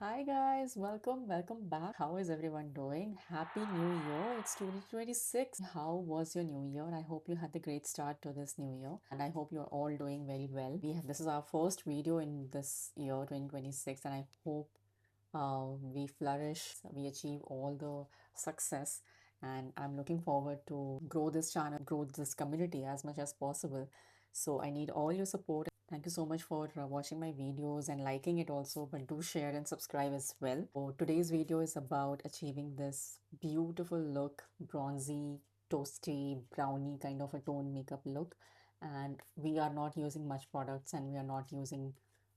Hi guys, welcome back. How is everyone doing? Happy New Year. It's 2026. How was your new year? I hope you had a great start to this new year and I hope you're all doing very well. This is our first video in this year 2026 and I hope we flourish, we achieve all the success and I'm looking forward to grow this channel, grow this community as much as possible. So I need all your support. Thank you so much for watching my videos and liking it also, but do share and subscribe as well. So today's video is about achieving this beautiful look, bronzy, toasty, brownie kind of a tone makeup look. And we are not using much products and we are not using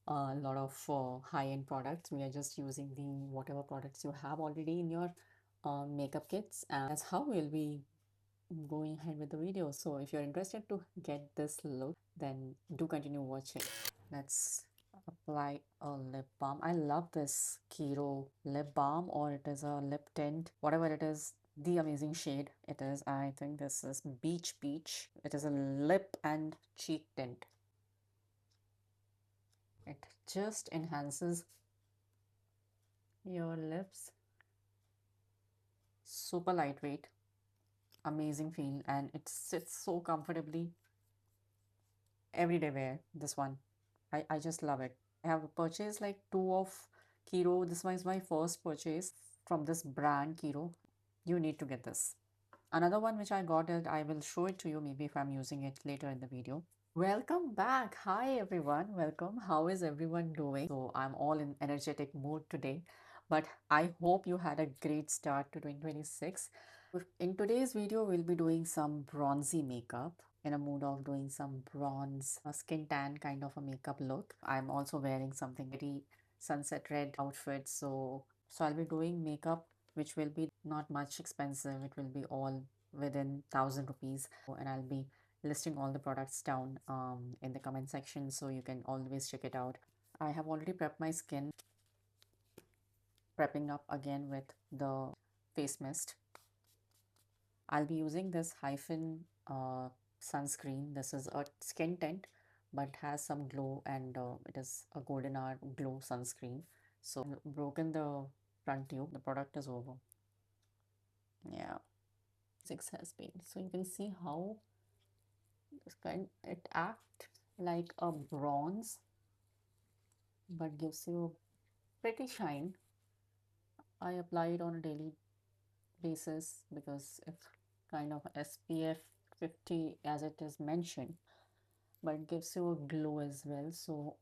a lot of high-end products. We are just using the whatever products you have already in your makeup kits, and that's how we'll be going ahead with the video. So if you're interested to get this look, then do continue watching. Let's apply a lip balm. I love this Kiro lip balm, or it is a lip tint, whatever it is, the amazing shade it is. I think this is Beach Peach. It is a lip and cheek tint. It just enhances your lips. Super lightweight, amazing feel, and it sits so comfortably. Everyday wear, this one. I just love it. I have purchased like two of Kiro. This one is my first purchase from this brand Kiro. You need to get this. Another one which I got it, I will show it to you maybe if I'm using it later in the video. Welcome back. Hi everyone. Welcome. How is everyone doing? So I'm all in energetic mood today, but I hope you had a great start to 2026. In today's video, we'll be doing some bronzy makeup in a mood of doing some bronze, a skin tan kind of a makeup look. I'm also wearing something very sunset red outfit. So I'll be doing makeup which will be not much expensive. It will be all within 1,000 rupees. And I'll be listing all the products down in the comment section so you can always check it out. I have already prepped my skin, prepping up again with the face mist. I'll be using this Hyphen sunscreen. This is a skin tint but has some glow and it is a golden hour glow sunscreen. So broken the front tube. The product is over. Yeah, 6 has been. So you can see how it acts like a bronze but gives you pretty shine. I apply it on a daily basis because it's kind of SPF 50 as it is mentioned, but it gives you a glow as well. So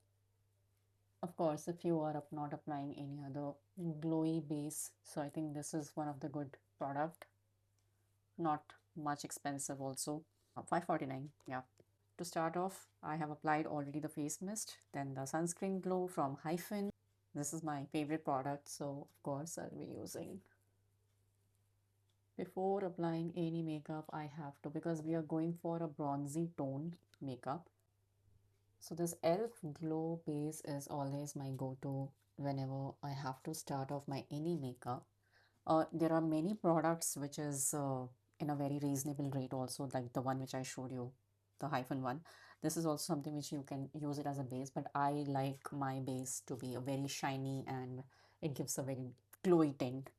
of course, if you are not applying any other glowy base, so I think this is one of the good product, not much expensive also. 549, yeah. To start off, I have applied already the face mist, then the sunscreen glow from Hyphen. This is my favorite product, so of course I'll be using. Before applying any makeup, I have to, because we are going for a bronzy tone makeup. So this e.l.f. Glow base is always my go-to whenever I have to start off my any makeup. There are many products which is in a very reasonable rate also, like the one which I showed you, the Hyphen one. This is also something which you can use it as a base, but I like my base to be a very shiny and it gives a very glowy tint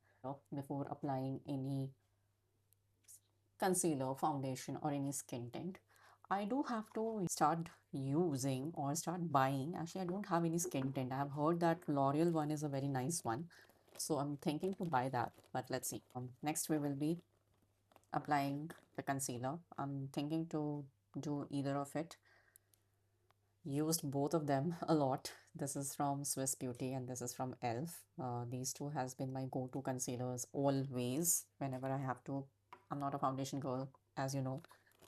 before applying any concealer, foundation, or any skin tint. I do have to start using or start buying. Actually, I don't have any skin tint. I have heard that L'Oreal one is a very nice one. So I'm thinking to buy that, but let's see. Next, we will be applying the concealer. I'm thinking to do either of it. Used both of them a lot. This is from Swiss Beauty and this is from e.l.f. These two has been my go-to concealers always whenever I have to. I'm not a foundation girl, as you know.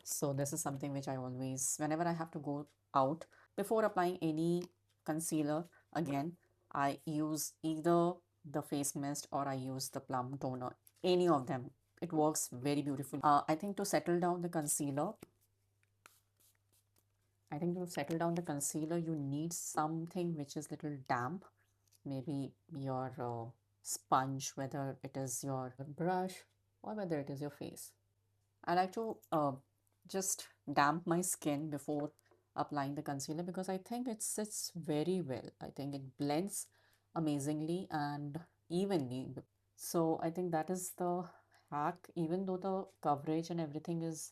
So this is something which I always, whenever I have to go out, before applying any concealer, again, I use either the face mist or I use the plum toner, any of them. It works very beautifully. I think to settle down the concealer, you need something which is little damp. Maybe your sponge, whether it is your brush or whether it is your face. I like to just damp my skin before applying the concealer because I think it sits very well. I think it blends amazingly and evenly. So I think that is the hack, even though the coverage and everything is,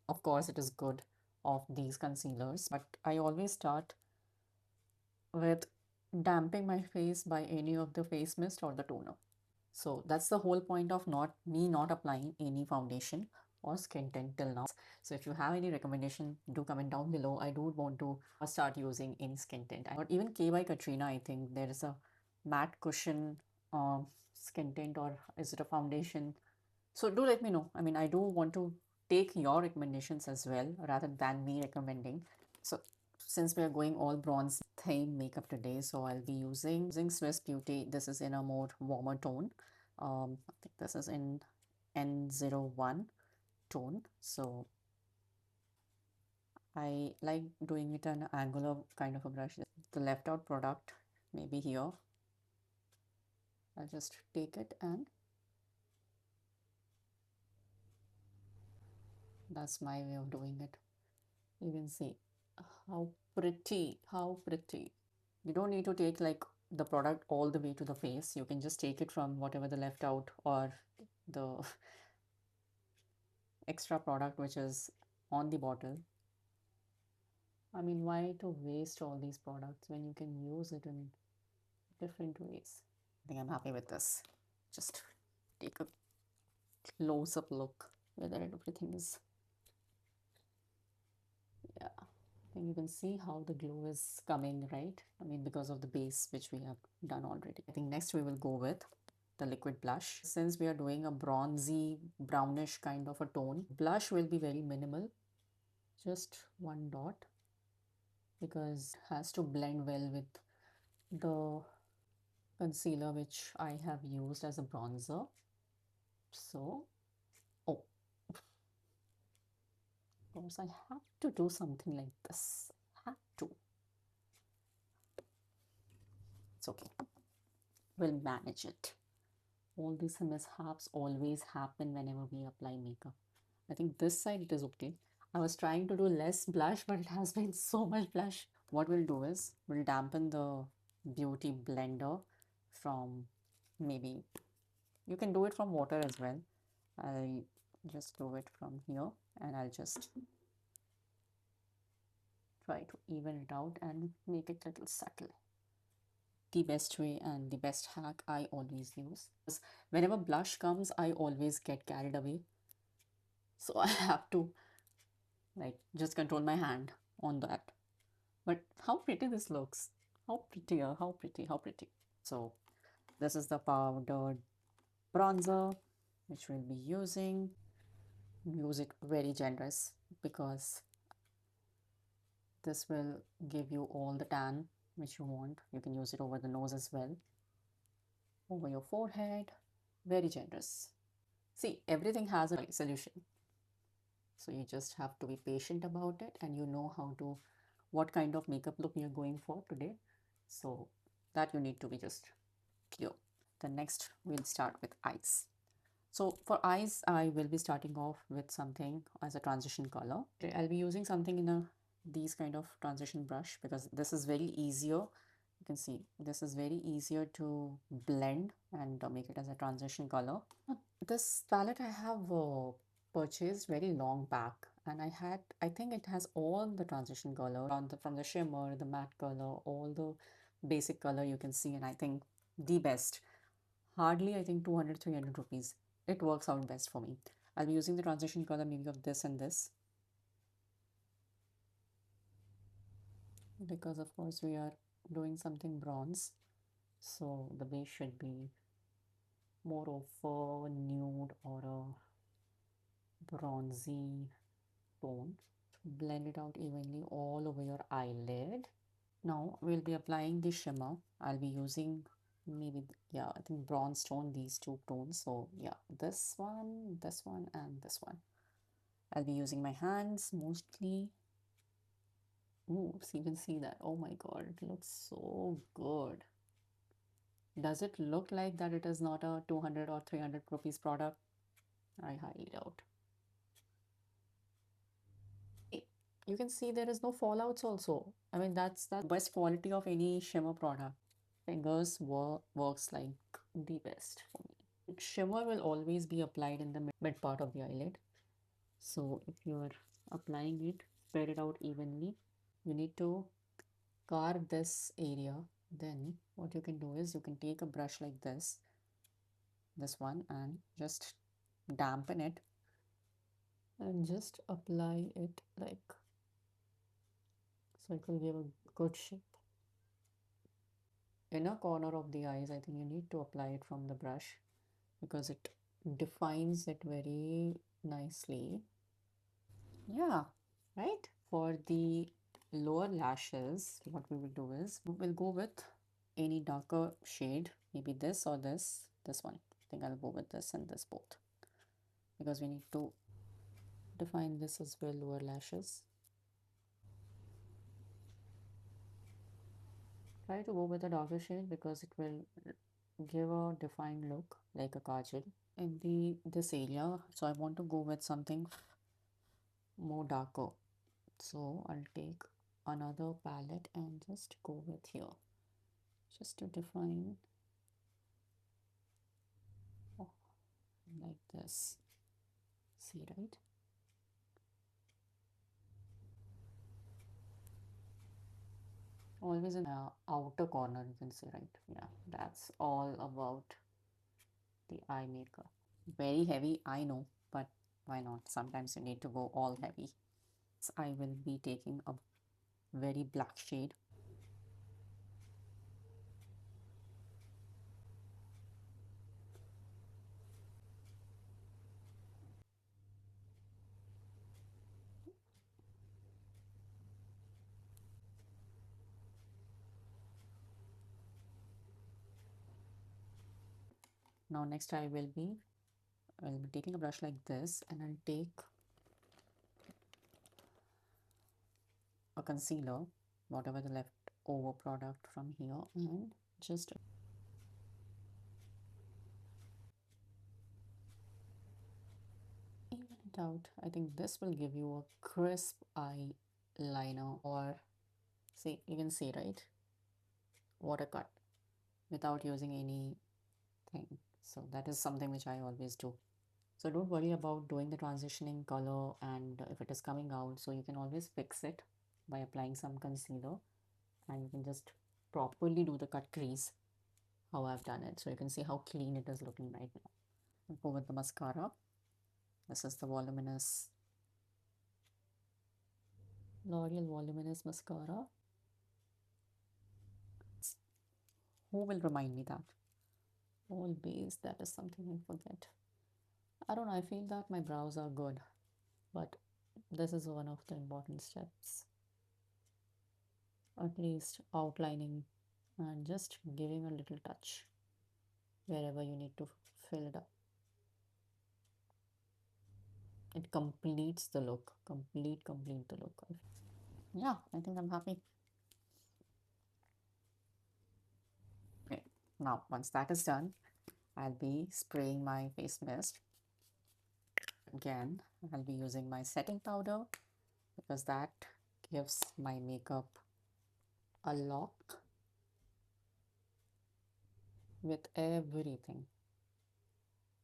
of course, it is good of these concealers, but I always start with damping my face by any of the face mist or the toner. So that's the whole point of not applying any foundation or skin tint till now. So if you have any recommendation, do comment down below. I do want to start using any skin tint. Or even K by Katrina, I think there is a matte cushion skin tint, or is it a foundation? So do let me know. I mean, I do want to take your recommendations as well rather than me recommending. So since we are going all bronze theme makeup today, so I'll be using Swiss Beauty. This is in a more warmer tone. I think this is in N01 tone. So I like doing it an angular kind of a brush. The left out product maybe here. I'll just take it, and that's my way of doing it. You can see how pretty, how pretty. You don't need to take like the product all the way to the face. You can just take it from whatever the left out or the extra product which is on the bottle. I mean, why to waste all these products when you can use it in different ways? I think I'm happy with this. Just take a close-up look whether everything is, yeah. I think you can see how the glow is coming, right? I mean, because of the base which we have done already. I think next we will go with the liquid blush. Since we are doing a bronzy, brownish kind of a tone, blush will be very minimal, just one dot, because it has to blend well with the concealer which I have used as a bronzer. So, oh, of course, I have to do something like this. Have to. It's okay. We'll manage it. All these mishaps always happen whenever we apply makeup. I think this side it is okay. I was trying to do less blush, but it has been so much blush. What we'll do is we'll dampen the beauty blender from, maybe you can do it from water as well. I just do it from here, and I'll just try to even it out and make it a little subtle. The best way and the best hack I always use is whenever blush comes, I always get carried away. So I have to like just control my hand on that. But how pretty this looks. How prettier, how pretty, how pretty. So this is the powdered bronzer which we'll be using. Use it very generous because this will give you all the tan which you want. You can use it over the nose as well, over your forehead. Very generous. See, everything has a solution. So you just have to be patient about it, and you know how to, what kind of makeup look you're going for today. So that you need to be just clear. The next we'll start with eyes. So for eyes, I will be starting off with something as a transition color. I'll be using something in a these kind of transition brush because this is very easier. You can see this is very easier to blend and make it as a transition color. This palette I have purchased very long back, and I think it has all the transition color on from the shimmer, the matte color, all the basic color you can see, and I think the best. Hardly, I think 200, 300 rupees. It works out best for me. I'll be using the transition color maybe of this and this, because of course we are doing something bronze. So the base should be more of a nude or a bronzy tone. Blend it out evenly all over your eyelid. Now we'll be applying the shimmer. I'll be using maybe, yeah, I think bronze tone, these two tones. So yeah, this one, and this one. I'll be using my hands mostly. Ooh, so you can see that. Oh my God, it looks so good. Does it look like that it is not a 200 or 300 rupees product? I highly doubt. You can see there is no fallouts also. I mean, that's the best quality of any shimmer product. Fingers works like the best for me. Shimmer will always be applied in the mid part of the eyelid. So if you're applying it, spread it out evenly. You need to carve this area. Then what you can do is you can take a brush like this one, and just dampen it and just apply it like so. It will give a good shape. Inner corner of the eyes, I think you need to apply it from the brush because it defines it very nicely. Yeah, right? For the lower lashes, what we will do is we'll go with any darker shade, maybe this or this one. I think I'll go with this and this both because we need to define this as well, lower lashes. Try to go with a darker shade because it will give a defined look like a kajal in the this area. So I want to go with something more darker. So I'll take another palette and just go with here just to define like this. See, right? Always in the outer corner, you can say, right? Yeah, that's all about the eye makeup. Very heavy, I know, but why not? Sometimes you need to go all heavy. So I will be taking a very black shade. Now next I'll be taking a brush like this and I'll take a concealer, whatever the leftover product from here, and just even it out. I think this will give you a crisp eyeliner, or see, you can see, right? Watercut without using anything. So that is something which I always do. So don't worry about doing the transitioning color and if it is coming out. So you can always fix it by applying some concealer and you can just properly do the cut crease how I've done it. So you can see how clean it is looking right now. I'll go with the mascara. This is the voluminous L'Oreal Voluminous Mascara. Who will remind me that? Always, that is something I forget. I don't know, I feel that my brows are good, but this is one of the important steps. At least outlining and just giving a little touch wherever you need to fill it up. It completes the look. Complete the look. Yeah, I think I'm happy. Okay, now once that is done, I'll be spraying my face mist. Again, I'll be using my setting powder because that gives my makeup a lock with everything.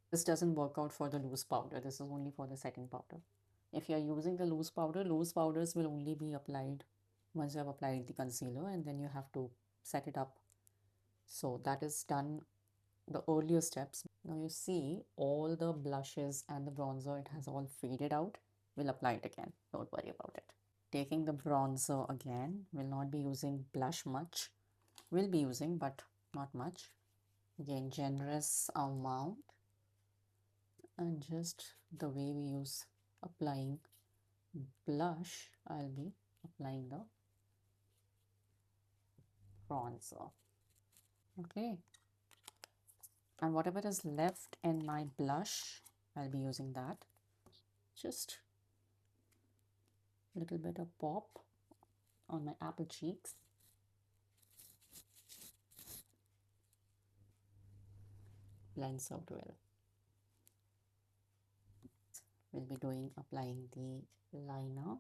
This doesn't work out for the loose powder. This is only for the setting powder. If you're using the loose powders will only be applied once you have applied the concealer and then you have to set it up. So that is done the earlier steps. Now you see all the blushes and the bronzer, it has all faded out. We'll apply it again. Don't worry about it. Taking the bronzer again, we'll not be using blush much. We'll be using, but not much. Again, generous amount. And just the way we use applying blush, I'll be applying the bronzer. Okay. And whatever is left in my blush, I'll be using that. Just a little bit of pop on my apple cheeks. Blends out well. We'll be applying the liner.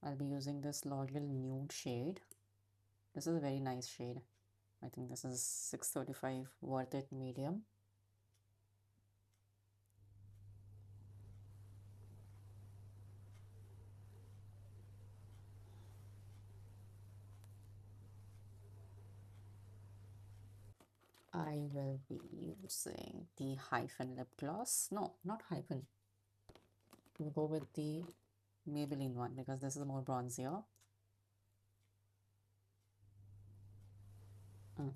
I'll be using this L'Oreal Nude shade. This is a very nice shade. I think this is 635, worth it, medium. I will be using the hyphen lip gloss. No, not hyphen. We'll go with the Maybelline one because this is more bronzier. Mm,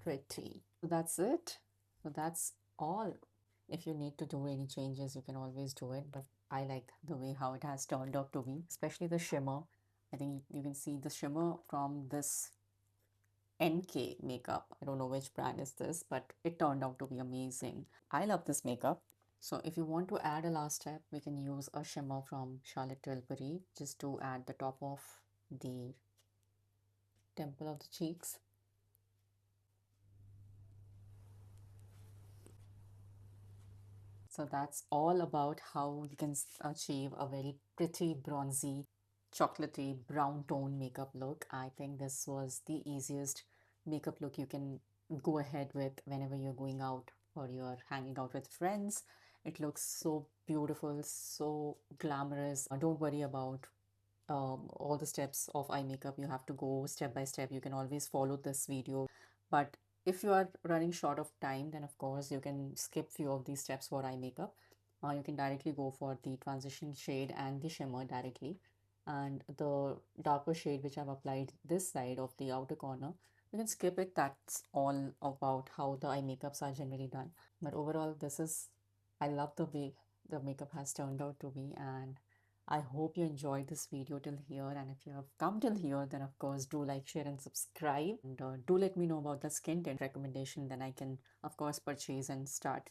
pretty. So that's it. So that's all. If you need to do any changes, you can always do it. But I like the way how it has turned out to be, especially the shimmer. I think you can see the shimmer from this NK makeup. I don't know which brand is this, but it turned out to be amazing. I love this makeup. So if you want to add a last step, we can use a shimmer from Charlotte Tilbury just to add the top of the temple of the cheeks. So that's all about how you can achieve a very pretty, bronzy, chocolatey, brown tone makeup look. I think this was the easiest makeup look you can go ahead with whenever you're going out or you're hanging out with friends. It looks so beautiful, so glamorous. Don't worry about all the steps of eye makeup. You have to go step by step. You can always follow this video, but if you are running short of time, then of course you can skip few of these steps for eye makeup. You can directly go for the transition shade and the shimmer directly, and the darker shade which I've applied this side of the outer corner, you can skip it. That's all about how the eye makeups are generally done. But overall, this is, I love the way the makeup has turned out to be, and I hope you enjoyed this video till here. And if you have come till here, then of course do like, share, and subscribe. And do let me know about the skin tint recommendation. Then I can, of course, purchase and start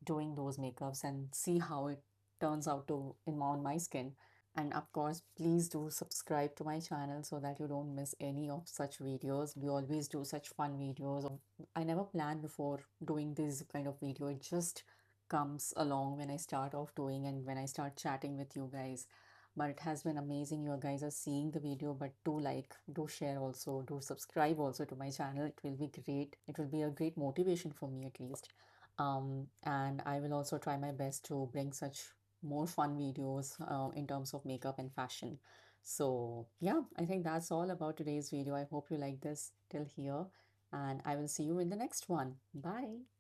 doing those makeups and see how it turns out to on my skin. And of course, please do subscribe to my channel so that you don't miss any of such videos. We always do such fun videos. I never planned before doing this kind of video. It just comes along when I start off doing and when I start chatting with you guys. But it has been amazing. You guys are seeing the video, but do like, do share also, do subscribe also to my channel. It will be great. It will be a great motivation for me at least. And I will also try my best to bring such more fun videos in terms of makeup and fashion. So yeah, I think that's all about today's video. I hope you like this till here, and I will see you in the next one. Bye.